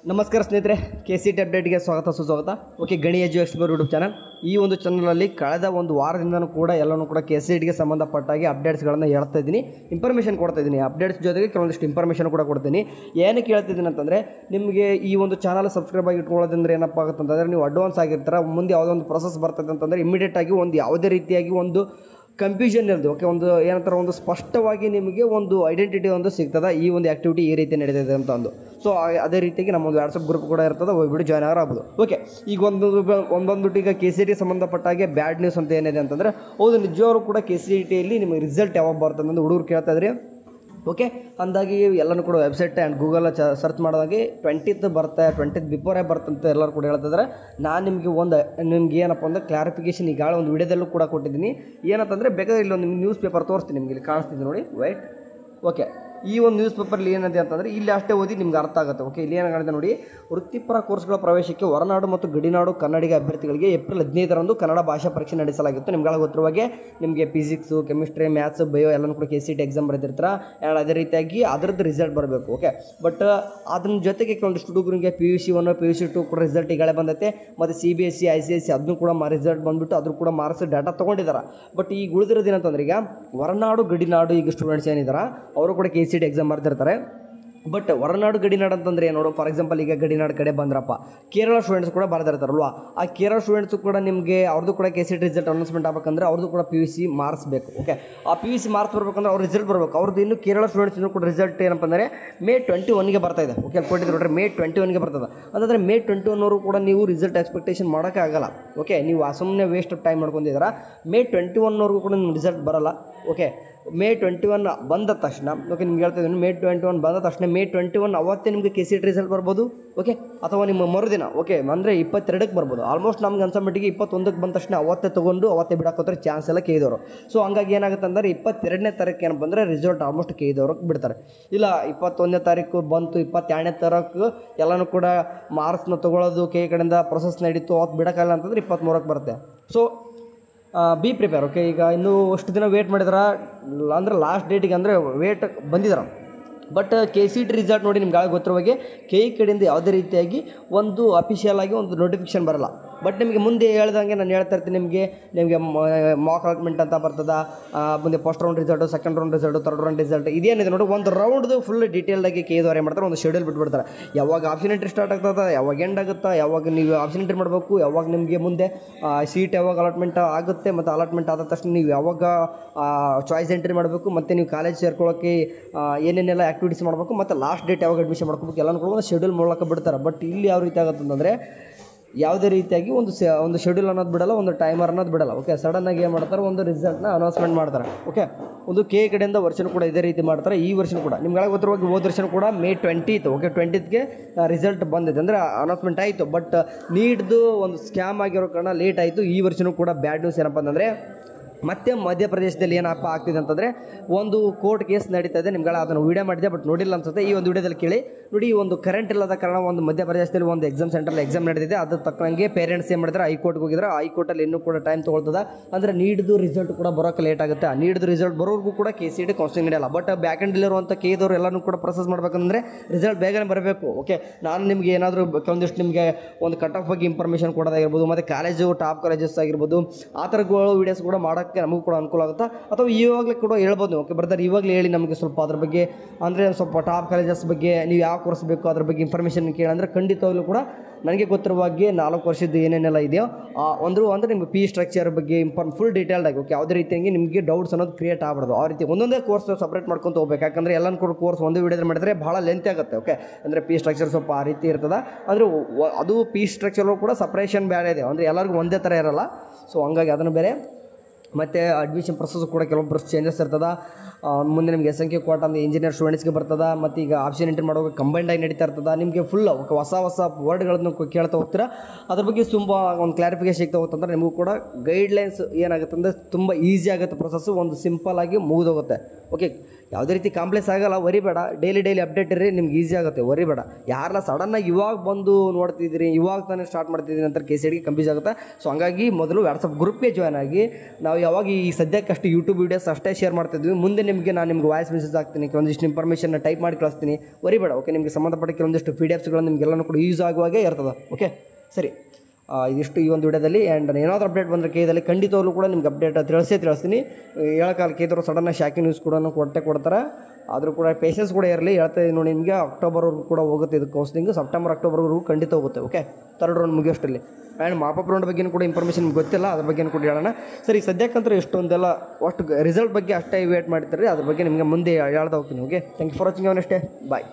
ನಮಸ್ಕಾರ ಸ್ನೇಹಿತರೆ, KCET ಅಪ್ಡೇಟ್ಗೆ ಸ್ವಾಗತ ಸುಸ್ವಾಗತ. ಓಕೆ, ಗಣಿ ಎಜು ಎಕ್ಸ್ಪ್ಲೋರ್ ಯೂಟ್ಯೂಬ್ ಚಾನಲ್. ಈ ಒಂದು ಚಾನಲಲ್ಲಿ ಕಳೆದ ಒಂದು ವಾರದಿಂದನೂ ಕೂಡ ಎಲ್ಲನೂ ಕೂಡ KCETಗೆ ಸಂಬಂಧಪಟ್ಟಾಗಿ ಅಪ್ಡೇಟ್ಸ್ಗಳನ್ನು ಹೇಳ್ತಾ ಇದ್ದೀನಿ, ಇನ್ಫಾರ್ಮೇಷನ್ ಕೊಡ್ತಾ ಇದ್ದೀನಿ. ಅಪ್ಡೇಟ್ಸ್ ಜೊತೆಗೆ ಕೆಲವೊಂದಿಷ್ಟು ಇನ್ಫಾರ್ಮೇಷನ್ ಕೂಡ ಕೊಡ್ತೀನಿ. ಏನಕ್ಕೆ ಹೇಳ್ತಿದ್ದೀನಿ ಅಂತಂದರೆ, ನಿಮಗೆ ಈ ಒಂದು ಚಾನಲ್ ಸಬ್ಸ್ಕ್ರೈಬ್ ಆಗಿ ಇಟ್ಕೊಳ್ಳೋದಂದ್ರೆ ಏನಪ್ಪ ಆಗುತ್ತೆ ಅಂತಂದರೆ, ನೀವು ಅಡ್ವಾನ್ಸ್ ಆಗಿರ್ತಾರೆ, ಮುಂದೆ ಯಾವುದೋ ಒಂದು ಪ್ರೊಸೆಸ್ ಬರ್ತದೆ ಅಂತಂದರೆ ಇಮಿಡಿಯೇಟಾಗಿ ಒಂದು ಯಾವುದೇ ರೀತಿಯಾಗಿ ಒಂದು ಕನ್ಫ್ಯೂಷನ್ ಇರೋದು. ಓಕೆ, ಒಂದು ಏನಂತಾರೆ, ಒಂದು ಸ್ಪಷ್ಟವಾಗಿ ನಿಮಗೆ ಒಂದು ಐಡೆಂಟಿಟಿ ಒಂದು ಸಿಗ್ತದೆ, ಈ ಒಂದು ಆ್ಯಕ್ಟಿವಿಟಿ ಈ ರೀತಿ ನಡೀತಿದೆ ಅಂತ ಒಂದು. ಸೊ ಅದೇ ರೀತಿಯಾಗಿ ನಮ್ಮೊಂದು ವಾಟ್ಸಪ್ ಗ್ರೂಪ್ ಕೂಡ ಇರ್ತದೆ, ಹೋಗ್ಬಿಟ್ಟು ಜಾಯ್ನ್ ಆಗ್ಬೋದು. ಓಕೆ, ಈಗ ಒಂದೊಂದ್ಬಿಟ್ಟು ಈಗ KCET ಸಂಬಂಧಪಟ್ಟಾಗೆ ಬ್ಯಾಡ್ ನ್ಯೂಸ್ ಅಂತ ಏನಿದೆ ಅಂತಂದರೆ, ಹೌದು ನಿಜವಾಗ್ಲೂ ಕೂಡ KCETಯಲ್ಲಿ ನಿಮಗೆ ರಿಸಲ್ಟ್ ಯಾವಾಗ ಬರ್ತದೆ ಅಂತ ಹುಡುಗರು ಕೇಳ್ತಾ ಇದ್ರಿ. ಓಕೆ, ಅಂದಾಗಿ ಎಲ್ಲನೂ ಕೂಡ ವೆಬ್ಸೈಟ್ ಆ್ಯಂಡ್ ಗೂಗಲ್ ಸರ್ಚ್ ಮಾಡಿದಾಗೆ 20th ಬರುತ್ತೆ, 20th ಬಿಫೋರೇ ಬರ್ತಂತ ಎಲ್ಲರೂ ಕೂಡ ಹೇಳ್ತಿದ್ದಾರೆ. ನಾನು ನಿಮ್ಗೆ ಏನಪ್ಪ ಅಂದರೆ ಕ್ಲಾರಿಫಿಕೇಷನ್ ಈಗಾಗಲೇ ಒಂದು ವಿಡಿಯೋದಲ್ಲೂ ಕೂಡ ಕೊಟ್ಟಿದ್ದೀನಿ. ಏನಂತಂದರೆ, ಬೇಕಾದ್ರೆ ಇಲ್ಲೊಂದು ನಿಮ್ಗೆ ನ್ಯೂಸ್ ಪೇಪರ್ ತೋರಿಸ್ತೀನಿ, ನಿಮಗೆ ಇಲ್ಲಿ ಕಾಣಿಸ್ತಿದೆ ನೋಡಿ, ವೈಟ್. ಓಕೆ, ಈ ಒಂದು ನ್ಯೂಸ್ ಪೇಪರ್ಲಿ ಏನಿದೆ ಅಂತಂದರೆ, ಇಲ್ಲಿ ಅಷ್ಟೇ ಓದಿ ನಿಮ್ಗೆ ಅರ್ಥ ಆಗುತ್ತೆ. ಓಕೆ, ಇಲ್ಲಿ ಏನಾಗುತ್ತೆ ನೋಡಿ, ವೃತ್ತಿಪರ ಕೋರ್ಸ್ಗಳ ಪ್ರವೇಶಕ್ಕೆ ಹೊರನಾಡು ಮತ್ತು ಗಡಿನಾಡು ಕನ್ನಡಿಗ ಅಭ್ಯರ್ಥಿಗಳಿಗೆ ಏಪ್ರಿಲ್ 15ರಂದು ಕನ್ನಡ ಭಾಷಾ ಪರೀಕ್ಷೆ ನಡೆಸಲಾಗಿತ್ತು. ನಿಮ್ಗೆ ಗೊತ್ತಿರುವಾಗೆ ನಿಮಗೆ ಫಿಸಿಕ್ಸು, ಕೆಮಿಸ್ಟ್ರಿ, ಮ್ಯಾಥ್ಸ್, ಬಯೋ ಎಲ್ಲನೂ ಕೂಡ KCET ಎಕ್ಸಾಮ್ ಬರೆದಿರ್ತಾರೆ. ಆ್ಯಂಡ್ ಅದೇ ರೀತಿಯಾಗಿ ಅದರದ್ದು ರಿಸಲ್ಟ್ ಬರಬೇಕು. ಓಕೆ, ಬಟ್ ಅದ್ರ ಜೊತೆಗೆ ಕೆಲವೊಂದಿಷ್ಟು ಹುಡುಗರಿಗೆ PUC 1 PUC 2 ಕೂಡ ರಿಸಲ್ಟ್ ಈಗಾಗಲೇ ಬಂದೈತೆ. ಮತ್ತು CBSE ICSE ಅದನ್ನು ಕೂಡ ರಿಸಲ್ಟ್ ಬಂದುಬಿಟ್ಟು ಅದ್ರ ಕೂಡ ಮಾರ್ಕ್ಸ್ ಡಾಟಾ ತೊಗೊಂಡಿದ್ದಾರೆ. ಬಟ್ ಈಗ ಉಳಿದಿರೋದು ಏನಂತಂದ್ರೆ, ಈಗ ಹೊರನಾಡು ಗಡಿನಾಡು ಈಗ ಸ್ಟೂಡೆಂಟ್ಸ್ ಏನಿದ್ದಾರೆ ಅವರು ಕೂಡ KCET ಎಕ್ಸಾಮ್ ಬರ್ತಿರ್ತಾರೆ. ಬಟ್ ಹೊರನಾಡು ಗಡಿನಾಡು ಅಂತಂದರೆ ಏನು ನೋಡು, ಫಾರ್ ಎಕ್ಸಾಂಪಲ್ ಈಗ ಗಡಿನಾಡು ಕಡೆ ಬಂದ್ರಪ್ಪ, ಕೇರಳ ಸ್ಟೂಡೆಂಟ್ಸ್ ಕೂಡ ಬರ್ದಿರ್ತಾರಲ್ವ, ಆ ಕೇರಳ ಸ್ಟೂಡೆಂಟ್ಸು ಕೂಡ ನಿಮಗೆ ಅವ್ರದ್ದು ಕೂಡ KCET ರಿಸಲ್ಟ್ ಅನೌನ್ಸ್ಮೆಂಟ್ ಆಗಬೇಕಂದ್ರೆ ಅವ್ರದ್ದು ಕೂಡ PUC ಮಾರ್ಕ್ಸ್ ಬೇಕು. ಓಕೆ, ಆ PUC ಮಾರ್ಕ್ಸ್ ಬರ್ಬೇಕಂದ್ರೆ ಅವ್ರ ರಿಸಲ್ಟ್ ಬರಬೇಕು. ಅವ್ರದ್ದು ಇನ್ನು ಕೇರಳ ಸ್ಟೂಡೆಂಟ್ಸ್ ಇನ್ನೂ ಕೂಡ ರಿಸಲ್ಟ್ ಏನಪ್ಪ ಅಂದರೆ May 21ಗೆ ಬರ್ತಾ ಇದೆ. ಓಕೆ, ಕೊಟ್ಟಿದ್ದು ನೋಡ್ರಿ, May 21ಗೆ ಬರ್ತದೆ. ಅಂತಂದರೆ May 21 ಕೂಡ ನೀವು ರಿಸಲ್ಟ್ ಎಕ್ಸ್ಪೆಕ್ಟೇಷನ್ ಮಾಡೋಕ್ಕೆ ಆಗಲ್ಲ. ಓಕೆ, ನೀವು ಸುಮ್ಮನೆ ವೇಸ್ಟ್ ಆಫ್ ಟೈಮ್ ಮಾಡ್ಕೊಂಡಿದ್ದೀರಾ. May 21 ಕೂಡ ನಿಮ್ಮ ರಿಸಲ್ಟ್ ಬರೋಲ್ಲ. ಓಕೆ, May 21 ಬಂದ ತಕ್ಷಣ, ಓಕೆ ನಿಮ್ಗೆ ಹೇಳ್ತಾ ಇದ್ದೀನಿ, May 21 ಬಂದ ತಕ್ಷಣ May 21 ಅವತ್ತೇ ನಿಮಗೆ KCET ರಿಸಲ್ಟ್ ಬರ್ಬೋದು. ಓಕೆ, ಅಥವಾ ನಿಮ್ಮ ಮರುದಿನ, ಓಕೆ ಅಂದರೆ 22ಕ್ಕೆ ಬರ್ಬೋದು. ಆಲ್ಮೋಸ್ಟ್ ನಮ್ಗೆ ಅನ್ಸೋಮಟ್ಟಿಗೆ 21ಕ್ಕೆ ಬಂದ ತಕ್ಷಣ ಅವತ್ತೇ ತೊಗೊಂಡು ಅವತ್ತೇ ಬಿಡೋಕೋತಾರೆ ಚಾನ್ಸ್ ಎಲ್ಲ ಕೇಳಿದವರು. ಸೊ ಹಂಗಾಗಿ ಏನಾಗುತ್ತೆ ಅಂದರೆ 22ನೇ ತಾರೀಕು ಏನಪ್ಪ ಅಂದರೆ ರಿಸಲ್ಟ್ ಆಲ್ಮೋಸ್ಟ್ ಕೇಳಿದವ್ರಿಗೆ ಬಿಡ್ತಾರೆ. ಇಲ್ಲ 21ನೇ ತಾರೀಕು ಬಂತು, 22ನೇ ತಾರೀಕು ಎಲ್ಲನೂ ಕೂಡ ಮಾರ್ಕ್ಸ್ನ ತೊಗೊಳ್ಳೋದು ಕಡೆಯಿಂದ ಪ್ರೊಸೆಸ್ ನಡೀತು, ಅವತ್ತು ಬಿಡೋಕ್ಕಾಗಲ್ಲ ಅಂತಂದರೆ 23ಕ್ಕೆ ಬರುತ್ತೆ. So B prepare. ಓಕೆ, ಈಗ ಇನ್ನೂ ಅಷ್ಟು ದಿನ ವೇಟ್ ಮಾಡಿದ್ರೆ ಅಂದರೆ ಲಾಸ್ಟ್ ಡೇಟಿಗೆ ಅಂದರೆ ವೇಟ್ ಬಂದಿದ್ದಾರೆ. ಬಟ್ KCET ರಿಸಲ್ಟ್ ನೋಡಿ, ನಿಮ್ಗೆ ಗೊತ್ತಿರುವಾಗೆ KE ಕಡೆಯಿಂದ ಯಾವುದೇ ರೀತಿಯಾಗಿ ಒಂದು ಅಫಿಷಿಯಲ್ ಆಗಿ ಒಂದು ನೋಟಿಫಿಕೇಶನ್ ಬರಲ್ಲ. ಬಟ್ ನಿಮಗೆ ಮುಂದೆ ಹೇಳ್ದಂಗೆ ನಾನು ಹೇಳ್ತಾ ಇರ್ತೀನಿ, ನಿಮಗೆ ಮಾಕ್ ಅಲಾಟ್ಮೆಂಟ್ ಅಂತ ಬರ್ತದೆ, ಮುಂದೆ first round result, second round result, third round result, ಇದೇನಿದೆ ನೋಡಿ, ಒಂದು ರೌಂಡ್ದು ಫುಲ್ ಡೀಟೇಲ್ದಾಗಿ KE ಏನು ಮಾಡ್ತಾರೆ, ಒಂದು ಶೆಡ್ಯೂಲ್ ಬಿಟ್ಬಿಡ್ತಾರೆ. ಯಾವಾಗ ಆಪ್ಷನ್ ಎಂಟ್ರಿ ಸ್ಟಾರ್ಟ್ ಆಗ್ತದೆ, ಯಾವಾಗ ಎಂಡ್ ಆಗುತ್ತೆ, ಯಾವಾಗ ನೀವು ಆಪ್ಷನ್ ಎಂಟ್ರಿ ಮಾಡಬೇಕು, ಯಾವಾಗ ನಿಮಗೆ ಮುಂದೆ ಸೀಟ್ ಯಾವಾಗ ಅಲಾಟ್ಮೆಂಟ್ ಆಗುತ್ತೆ, ಮತ್ತು ಅಲಾಟ್ಮೆಂಟ್ ಆದ ತಕ್ಷಣ ನೀವು ಯಾವಾಗ ಚಾಯ್ಸ್ ಎಂಟ್ರಿ ಮಾಡಬೇಕು, ಮತ್ತು ನೀವು ಕಾಲೇಜ್ ಸೇರ್ಕೊಳ್ಳೋಕ್ಕೆ ಏನೇನೆಲ್ಲ ಆ್ಯಕ್ಟಿವಿಟೀಸ್ ಮಾಡಬೇಕು, ಮತ್ತು ಲಾಸ್ಟ್ ಡೇಟ್ ಯಾವಾಗ ಅಡ್ಮಿಷನ್ ಮಾಡ್ಕೋಬೇಕು ಎಲ್ಲನೂ ಕೂಡ ಒಂದು ಶೆಡ್ಯೂಲ್ ಮೂಲಕ ಬಿಡ್ತಾರೆ. ಬಟ್ ಇಲ್ಲಿ ಯಾವ ರೀತಿ ಆಗುತ್ತೆ ಅಂತಂದರೆ, ಯಾವುದೇ ರೀತಿಯಾಗಿ ಒಂದು ಶೆಡ್ಯೂಲ್ ಅನ್ನೋದು ಬಿಡಲ್ಲ, ಒಂದು ಟೈಮರ್ ಅನ್ನೋದು ಬಿಡಲ್ಲ. ಓಕೆ, ಸಡನ್ನಾಗಿ ಏನು ಮಾಡ್ತಾರೆ, ಒಂದು ರಿಸಲ್ಟ್ನ ಅನೌನ್ಸ್ಮೆಂಟ್ ಮಾಡ್ತಾರೆ. ಓಕೆ, ಒಂದು KE ಕಡೆಯಿಂದ ವರ್ಷನೂ ಕೂಡ ಇದೇ ರೀತಿ ಮಾಡ್ತಾರೆ. ಈ ವರ್ಷನೂ ಕೂಡ ನಿಮ್ಗೆ ಗೊತ್ತಿರುವಾಗ ಹೋದ ವರ್ಷನೂ ಕೂಡ May 20th, okay 20th result ಬಂದಿದೆ, ಅಂದರೆ ಅನೌನ್ಸ್ಮೆಂಟ್ ಆಯಿತು. ಬಟ್ ನೀಡ್ದು ಒಂದು ಸ್ಕ್ಯಾಮ್ ಆಗಿರೋ ಕಾರಣ ಲೇಟ್ ಆಯಿತು. ಈ ವರ್ಷನೂ ಕೂಡ ಬ್ಯಾಡ್ ನ್ಯೂಸ್ ಏನಪ್ಪ ಅಂತಂದರೆ, ಮತ್ತು ಮಧ್ಯಪ್ರದೇಶದಲ್ಲಿ ಏನಪ್ಪ ಆಗ್ತಿದೆ ಅಂತಂದರೆ, ಒಂದು ಕೋರ್ಟ್ ಕೇಸ್ ನಡೀತಾ ಇದೆ. ನಿಮ್ಗೆ ಅದನ್ನು ವೀಡಿಯೋ ಮಾಡಿದೆ, ಬಟ್ ನೋಡಿಲ್ಲ ಅನ್ಸುತ್ತೆ. ಈ ಒಂದು ವೀಡಿಯೋದಲ್ಲಿ ಕೇಳಿ ನೋಡಿ, ಒಂದು ಕರೆಂಟ್ ಇಲ್ಲದ ಕಾರಣ ಒಂದು ಮಧ್ಯಪ್ರದೇಶದಲ್ಲಿ ಒಂದು ಎಕ್ಸಾಮ್ ಸೆಂಟ್ರಲ್ಲಿ ಎಕ್ಸಾಮ್ ನಡೆದಿದೆ. ಅದು ತಕ್ಕಂಗೆ ಪೇರೆಂಟ್ಸ್ ಏನು ಮಾಡಿದ್ರೆ ಹೈಕೋರ್ಟ್ಗೆ ಹೋಗಿದ್ರೆ, ಹೈಕೋರ್ಟಲ್ಲಿ ಇನ್ನೂ ಕೂಡ ಟೈಮ್ ತೊಗೊಳ್ತದೆ. ಅಂದರೆ ನೀಡ್ದು ರಿಸಲ್ಟ್ ಕೂಡ ಬರೋಕ್ಕೆ ಲೇಟ್ ಆಗುತ್ತೆ. ಆ ನೀಡ್ದು ರಿಸಲ್ಟ್ ಬರೋರ್ಗೂ ಕೂಡ KCET ಕೌನ್ಸಿಲಿಂಗ್ ನಡೆಯಲ್ಲ. ಬಟ್ ಬ್ಯಾಕ್ ಎಂಡಲ್ಲಿರುವಂಥ KEದವ್ರು ಎಲ್ಲನೂ ಕೂಡ ಪ್ರೊಸೆಸ್ ಮಾಡಬೇಕಂದ್ರೆ ರಿಸಲ್ಟ್ ಬೇಗನೆ ಬರಬೇಕು. ಓಕೆ, ನಾನು ನಿಮಗೆ ಏನಾದರೂ ಕೆಲವೊಂದಿಷ್ಟು ನಿಮಗೆ ಒಂದು ಕಟ್ ಆಫ್ ಬಗ್ಗೆ ಇನ್ಫಾರ್ಮೇಷನ್ ಕೊಡೋದಾಗಿರ್ಬೋದು, ಮತ್ತು ಕಾಲೇಜು ಟಾಪ್ ಕಾಲೇಜಸ್ ಆಗಿರ್ಬೋದು, ಆ ಥರಗಳು ವೀಡಿಯೋಸ್ ಕೂಡ ಮಾಡೋಕ್ಕೆ ನಮಗೂ ಕೂಡ ಅನುಕೂಲ ಆಗುತ್ತೆ. ಅಥವಾ ಇವಾಗಲೇ ಕೂಡ ಹೇಳ್ಬೋದು. ಓಕೆ ಬ್ರದರ್, ಇವಾಗಲೇ ಹೇಳಿ ನಮಗೆ ಸ್ವಲ್ಪ ಅದ್ರ ಬಗ್ಗೆ, ಅಂದರೆ ಸ್ವಲ್ಪ ಟಾಪ್ ಕಾಲೇಜಸ್ ಬಗ್ಗೆ ನೀವು ಯಾವ ಕೋರ್ಸ್ ಬೇಕು ಅದ್ರ ಬಗ್ಗೆ ಇನ್ಫಾರ್ಮೇಷನ್ ಕೇಳಂದರೆ ಖಂಡಿತವಾಗ್ಲೂ ಕೂಡ ನನಗೆ ಗೊತ್ತಿರುವಾಗೆ 4 ವರ್ಷದ್ದು ಏನೇನೆಲ್ಲ ಇದೆಯೋ ಅಂದರೆ ನಿಮಗೆ ಫೀ ಸ್ಟ್ರಕ್ಚರ್ ಬಗ್ಗೆ ಫುಲ್ ಡೀಟೇಲ್ಡಾಗಿ. ಓಕೆ, ಯಾವುದೇ ರೀತಿಯಾಗಿ ನಿಮಗೆ ಡೌಟ್ಸ್ ಅನ್ನೋದು ಕ್ರಿಯೇಟ್ ಆಗ್ಬಾರ್ದು. ಆ ರೀತಿ ಒಂದೊಂದೇ ಕೋರ್ಸ್ ಸಪ್ರೇಟ್ ಮಾಡ್ಕೊತ ಹೋಗ್ಬೇಕು. ಯಾಕಂದರೆ ಎಲ್ಲನೂ ಕೂಡ ಕೋರ್ಸ್ ಒಂದು ವೀಡಿಯೋದಲ್ಲಿ ಮಾಡಿದರೆ ಭಾಳ ಲೆಂತ್ ಆಗುತ್ತೆ. ಓಕೆ, ಅಂದರೆ ಫೀ ಸ್ಟ್ರಕ್ಚರ್ ಸ್ವಲ್ಪ ಆ ರೀತಿ ಇರ್ತದೆ. ಅಂದರೆ ಅದು ಫೀ ಸ್ಟ್ರಕ್ಚರು ಕೂಡ ಸಪ್ರೇಷನ್ ಬೇರೆ ಇದೆ, ಅಂದರೆ ಎಲ್ಲರಿಗೂ ಒಂದೇ ಥರ ಇರೋಲ್ಲ. ಸೊ ಹಂಗಾಗಿ ಅದನ್ನು ಬೇರೆ. ಮತ್ತು ಅಡ್ಮಿಷನ್ ಪ್ರೊಸೆಸ್ ಕೂಡ ಕೆಲವೊಬ್ಬರು ಚೇಂಜಸ್ ಇರ್ತದೆ. ಮುಂದೆ ನಿಮಗೆ SNK ಕೋಟ ಅಂದರೆ ಇಂಜಿನಿಯರ್ ಸ್ಟೂಡೆಂಟ್ಸ್ಗೆ ಬರ್ತದೆ. ಮತ್ತು ಈಗ ಆಪ್ಷನ್ ಎಂಟ್ರಿ ಮಾಡುವಾಗ ಕಂಬೈಂಡಾಗಿ ನಡೀತಾ ಇರ್ತದೆ. ನಿಮಗೆ ಫುಲ್ ಹೊಸ ವರ್ಡ್ಗಳನ್ನು ಕೇಳ್ತಾ ಹೋಗ್ತೀರಾ. ಅದ್ರ ಬಗ್ಗೆ ತುಂಬ ಒಂದು ಕ್ಲಾರಿಫಿಕೇಶನ್ ಸಿಗ್ತಾ ಹೋಗ್ತಂದ್ರೆ ನಿಮಗೂ ಕೂಡ ಗೈಡ್ಲೈನ್ಸ್ ಏನಾಗುತ್ತೆ ಅಂದರೆ ತುಂಬ ಈಸಿ ಆಗುತ್ತೆ. ಪ್ರೊಸೆಸ್ಸು ಒಂದು ಸಿಂಪಲ್ಲಾಗಿ ಮುಗಿದೋಗುತ್ತೆ. ಓಕೆ, ಯಾವುದೇ ರೀತಿ ಕಾಂಪ್ಲೆಕ್ಸ್ ಆಗಲ್ಲ, ವರಿಬೇಡ. ಡೈಲಿ ಅಪ್ಡೇಟ್ ಇರ್ರಿ, ನಿಮ್ಗೆ ಈಸಿ ಆಗುತ್ತೆ, ವರಿಬೇಡ. ಯಾರೆಲ್ಲ ಸಡನ್ನಾಗಿ ಇವಾಗ ಬಂದು ನೋಡ್ತಿದ್ದೀರಿ, ಇವಾಗ ತಾನೇ ಸ್ಟಾರ್ಟ್ ಮಾಡ್ತಿದ್ದೀನಿ ಅಂತ KCITಗೆ ಕನ್ಫ್ಯೂಸ್ ಆಗುತ್ತೆ. ಸೊ ಹಂಗಾಗಿ ಮೊದಲು ವಾಟ್ಸಪ್ ಗ್ರೂಪ್ಗೆ ಜಾಯ್ನ್ ಆಗಿ, ನಾವು ಯಾವಾಗ ಈ ಸದ್ಯಕ್ಕೆ ಅಷ್ಟು ಯೂಟ್ಯೂಬ್ ವೀಡಿಯೋಸ್ ಅಷ್ಟೇ ಶೇರ್ ಮಾಡ್ತಿದ್ವಿ. ಮುಂದೆ ನಿಮಗೆ ವಾಯ್ಸ್ ಮೆಸೇಜ್ ಹಾಕ್ತೀನಿ, ಕೆಲವೊಂದಿಷ್ಟು ಇನ್ಫಾರ್ಮೇಷನ್ನ ಟೈಪ್ ಮಾಡಿ ಕಳಿಸ್ತೀನಿ, ವರಿಬೇಡ. ಓಕೆ, ನಿಮಗೆ ಸಂಬಂಧಪಟ್ಟ ಕೆಲವೊಂದಿಷ್ಟು PDFಸ್ಗಳು ನಿಮಗೆಲ್ಲನೂ ಕೂಡ ಯೂಸ್ ಆಗುವಾಗೇ ಇರ್ತದೆ. ಓಕೆ, ಸರಿ. ಇದಿಷ್ಟು ಈ ಒಂದು ವಿಡಿಯೋದಲ್ಲಿ. ಆ್ಯಂಡ್ ಏನಾದರೂ ಅಪ್ಡೇಟ್ ಬಂದರೆ ಕೇದಲ್ಲಿ ಖಂಡಿತವಾಗ್ಲೂ ಕೂಡ ನಿಮ್ಗೆ ಅಪ್ಡೇಟ್ ತಿಳಿಸ್ತೀನಿ. ಹೇಳೋಕಾಲ ಕೇಳಿದ್ರು ಸಡನ್ನಾಗಿ ಶಾಕಿಂಗ್ ನ್ಯೂಸ್ ಕೂಡ ಕೊಡ್ತಾರೆ. ಆದರೂ ಕೂಡ ಪೇಷನ್ಸ್ ಕೂಡ ಇರಲಿ. ಹೇಳ್ತಾ ಇದ್ದೀನಿ ನೋಡಿ, ನಿಮಗೆ ಅಕ್ಟೋಬರ್ವರೆಗೂ ಕೂಡ ಹೋಗುತ್ತೆ ಇದು ಕೌನ್ಸಿಲಿಂಗ್. ಸೆಪ್ಟೆಂಬರ್ ಅಕ್ಟೋಬರ್ವರೆಗೂ ಖಂಡಿತ ಹೋಗುತ್ತೆ. ಓಕೆ, 3rd ರೌಂಡ್ ಮುಗಿಯೋಷ್ಟರಲ್ಲಿ. ಆ್ಯಂಡ್ ಮಾಪಪ್ ರೌಂಡ್ ಬಗ್ಗೆ ಕೂಡ ಇನ್ಫಾರ್ಮೇಷನ್ ಗೊತ್ತಿಲ್ಲ, ಅದ್ರ ಬಗ್ಗೆ ಕೂಡ ಹೇಳೋಣ. ಸರಿ, ಸದ್ಯಕ್ಕಂತೂ ಎಷ್ಟೊಂದೆಲ್ಲ ಅಷ್ಟು ರಿಸಲ್ಟ್ ಬಗ್ಗೆ ಅಷ್ಟೇ ವೇಟ್ ಮಾಡ್ತಾರೆ. ಅದ್ರ ಬಗ್ಗೆ ನಿಮಗೆ ಮುಂದೆ ಹೇಳ್ತಾ ಹೋಗ್ತೀನಿ. Okay, thank you for watching. ಅವನಷ್ಟೇ, ಬಾಯ್.